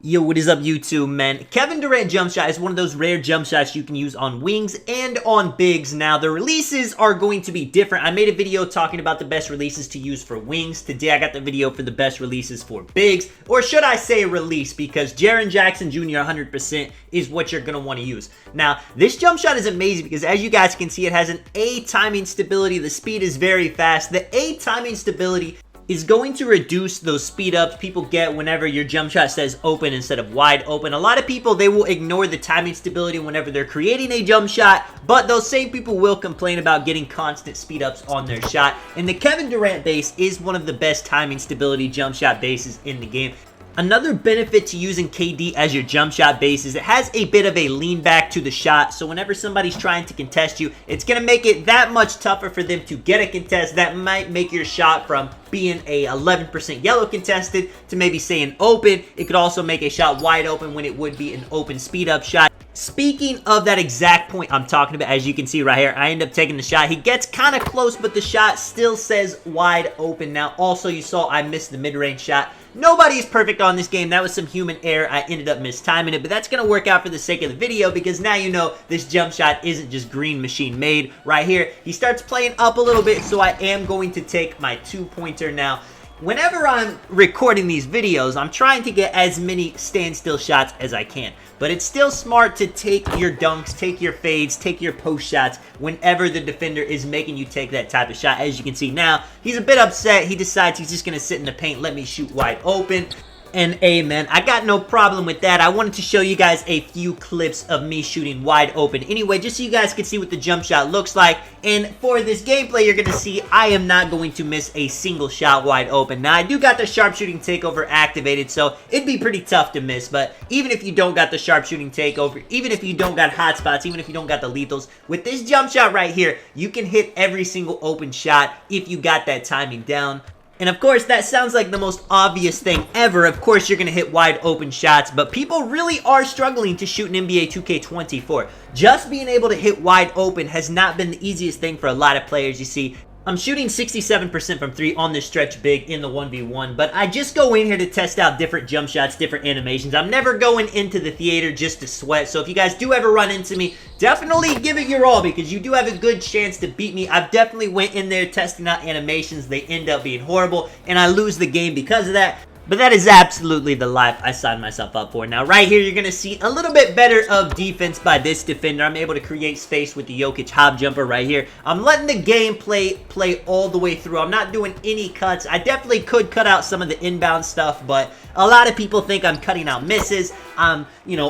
Yo, what is up, YouTube, man? Kevin Durant jump shot is one of those rare jump shots you can use on wings and on bigs. Now, the releases are going to be different. I made a video talking about the best releases to use for wings. Today, I got the video for the best releases for bigs, or should I say release, because Jaren Jackson Jr. 100% is what you're going to want to use. Now, this jump shot is amazing because, as you guys can see, it has an A timing stability. The speed is very fast. The A timing stability is going to reduce those speed ups people get whenever your jump shot says open instead of wide open. A lot of people, they will ignore the timing stability whenever they're creating a jump shot, but those same people will complain about getting constant speed ups on their shot. And the Kevin Durant base is one of the best timing stability jump shot bases in the game. Another benefit to using KD as your jump shot base is it has a bit of a lean back to the shot, so whenever somebody's trying to contest you, it's going to make it that much tougher for them to get a contest. That might make your shot from being a 11% yellow contested to maybe say an open. It could also make a shot wide open when it would be an open speed up shot. Speaking of that exact point I'm talking about, as you can see right here, I end up taking the shot. He gets kind of close, but the shot still says wide open. Now, also, you saw I missed the mid-range shot. Nobody is perfect on this game. That was some human error. I ended up mistiming it, but that's going to work out for the sake of the video because now you know this jump shot isn't just green machine made. Right here, he starts playing up a little bit, so I am going to take my two-pointer now. Whenever I'm recording these videos, I'm trying to get as many standstill shots as I can. But it's still smart to take your dunks, take your fades, take your post shots whenever the defender is making you take that type of shot. As you can see now, he's a bit upset. He decides he's just going to sit in the paint, let me shoot wide open. And amen. I got no problem with that. I wanted to show you guys a few clips of me shooting wide open. Anyway, just so you guys can see what the jump shot looks like. And for this gameplay, you're going to see I am not going to miss a single shot wide open. Now, I do got the sharpshooting takeover activated, so it'd be pretty tough to miss. But even if you don't got the sharpshooting takeover, even if you don't got hot spots, even if you don't got the lethals, with this jump shot right here, you can hit every single open shot if you got that timing down. And of course, that sounds like the most obvious thing ever. Of course, you're going to hit wide open shots, but people really are struggling to shoot in NBA 2K24. Just being able to hit wide open has not been the easiest thing for a lot of players, you see. I'm shooting 67% from 3 on this stretch big in the 1v1, but I just go in here to test out different jump shots, different animations. I'm never going into the theater just to sweat, so if you guys do ever run into me, definitely give it your all because you do have a good chance to beat me. I've definitely went in there testing out animations. They end up being horrible, and I lose the game because of that. But that is absolutely the life I signed myself up for. Now, right here, you're going to see a little bit better of defense by this defender. I'm able to create space with the Jokic hop jumper right here. I'm letting the game play all the way through. I'm not doing any cuts. I definitely could cut out some of the inbound stuff, but a lot of people think I'm cutting out misses. I'm,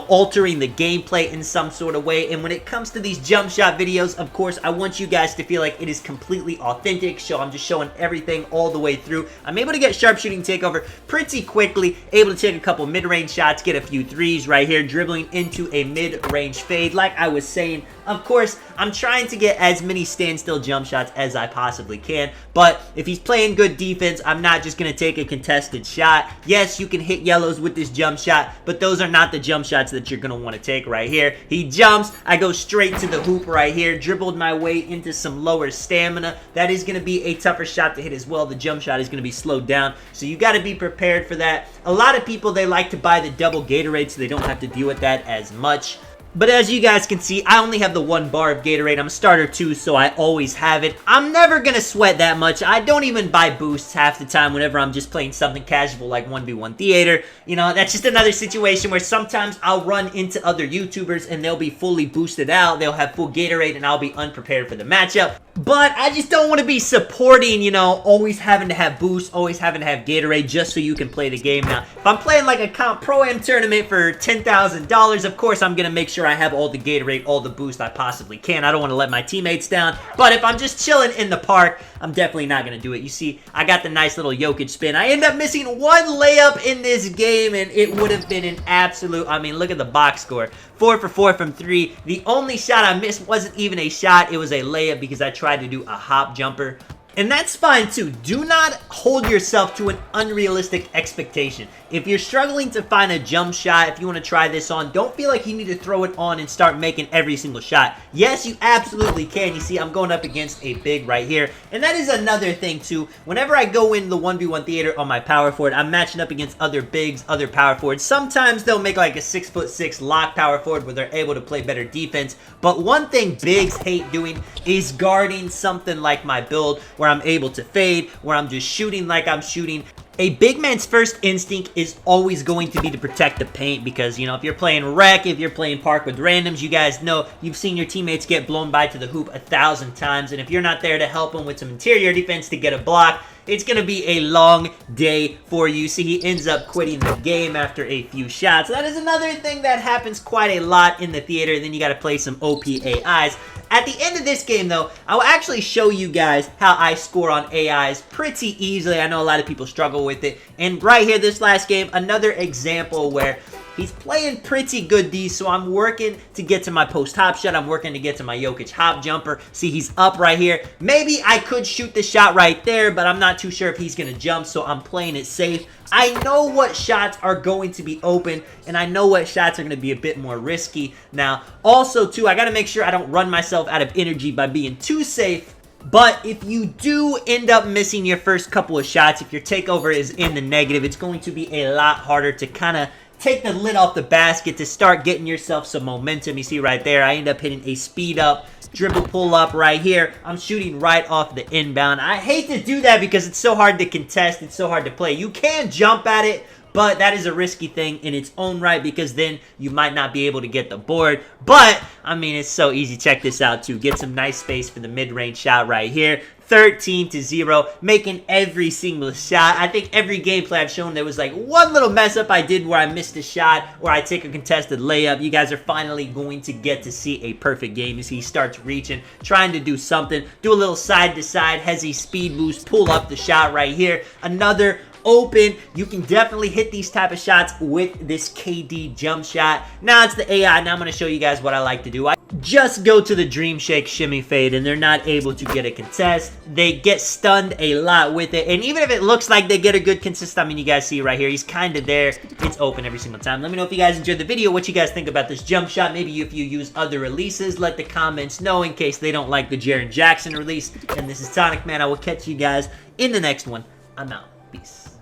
altering the gameplay in some sort of way. And when it comes to these jump shot videos, of course, I want you guys to feel like it is completely authentic. So I'm just showing everything all the way through. I'm able to get sharpshooting takeover pretty quickly, able to take a couple mid-range shots, get a few threes right here, dribbling into a mid-range fade. Like I was saying, of course, I'm trying to get as many standstill jump shots as I possibly can, but if he's playing good defense, I'm not just going to take a contested shot. Yes, you can hit yellows with this jump shot, but those are not the jump shots that you're going to want to take right here. He jumps, I go straight to the hoop right here, dribbled my way into some lower stamina. That is going to be a tougher shot to hit as well. The jump shot is going to be slowed down, so you got to be prepared for that. A lot of people, they like to buy the double Gatorade so they don't have to deal with that as much. But as you guys can see, I only have the 1 bar of Gatorade. I'm a starter 2, so I always have it. I'm never going to sweat that much. I don't even buy boosts half the time whenever I'm just playing something casual like 1v1 Theater. That's just another situation where sometimes I'll run into other YouTubers and they'll be fully boosted out. They'll have full Gatorade and I'll be unprepared for the matchup. But I just don't want to be supporting, always having to have boosts, always having to have Gatorade just so you can play the game. Now, if I'm playing like a Comp Pro-Am tournament for $10,000, of course I'm going to make sure I have all the Gatorade, all the boost I possibly can. I don't want to let my teammates down. But if I'm just chilling in the park, I'm definitely not going to do it. You see, I got the nice little Jokic spin. I end up missing 1 layup in this game, and it would have been an absolute, look at the box score. 4 for 4 from 3. The only shot I missed wasn't even a shot. It was a layup because I tried to do a hop jumper. And that's fine too. Do not hold yourself to an unrealistic expectation. If you're struggling to find a jump shot, if you want to try this on, don't feel like you need to throw it on and start making every single shot. Yes, you absolutely can. You see, I'm going up against a big right here. And that is another thing too. Whenever I go in the 1v1 theater on my power forward, I'm matching up against other bigs, other power forwards. Sometimes they'll make like a 6'6" lock power forward where they're able to play better defense. But one thing bigs hate doing is guarding something like my build where I'm able to fade, where I'm just shooting like I'm shooting. A big man's first instinct is always going to be to protect the paint because, you know, if you're playing rec, if you're playing park with randoms, you guys know you've seen your teammates get blown by to the hoop 1,000 times. And if you're not there to help them with some interior defense to get a block, it's going to be a long day for you. See, he ends up quitting the game after a few shots. That is another thing that happens quite a lot in the theater. Then you got to play some OP AIs. At the end of this game, though, I will actually show you guys how I score on AIs pretty easily. I know a lot of people struggle with it. And right here, this last game, another example where he's playing pretty good D, so I'm working to get to my post hop shot. I'm working to get to my Jokic hop jumper. See, he's up right here. Maybe I could shoot the shot right there, but I'm not too sure if he's going to jump, so I'm playing it safe. I know what shots are going to be open, and I know what shots are going to be a bit more risky. Now, also, too, I got to make sure I don't run myself out of energy by being too safe. But if you do end up missing your first couple of shots, if your takeover is in the negative, it's going to be a lot harder to kind of take the lid off the basket to start getting yourself some momentum. You see right there, I end up hitting a speed up, dribble pull up right here. I'm shooting right off the inbound. I hate to do that because it's so hard to contest. It's so hard to play. You can jump at it, but that is a risky thing in its own right because then you might not be able to get the board. But, I mean, it's so easy. Check this out, too. Get some nice space for the mid-range shot right here. 13-0, making every single shot. I think every gameplay I've shown there was like one little mess up I did where I missed a shot or I take a contested layup. You guys are finally going to get to see a perfect game. You see he starts reaching, trying to do something, do a little side to side, has a speed boost, pull up the shot right here. Another open. You can definitely hit these type of shots with this KD jump shot. Now it's the AI. Now I'm going to show you guys what I like to do. I just go to the Dream Shake Shimmy Fade and they're not able to get a contest. They get stunned a lot with it. And even if it looks like they get a good contest, I mean, you guys see right here, he's kind of there. It's open every single time. Let me know if you guys enjoyed the video, what you guys think about this jump shot. Maybe if you use other releases, let the comments know in case they don't like the Jaren Jackson release. And this is Tonic Man. I will catch you guys in the next one. I'm out. Peace.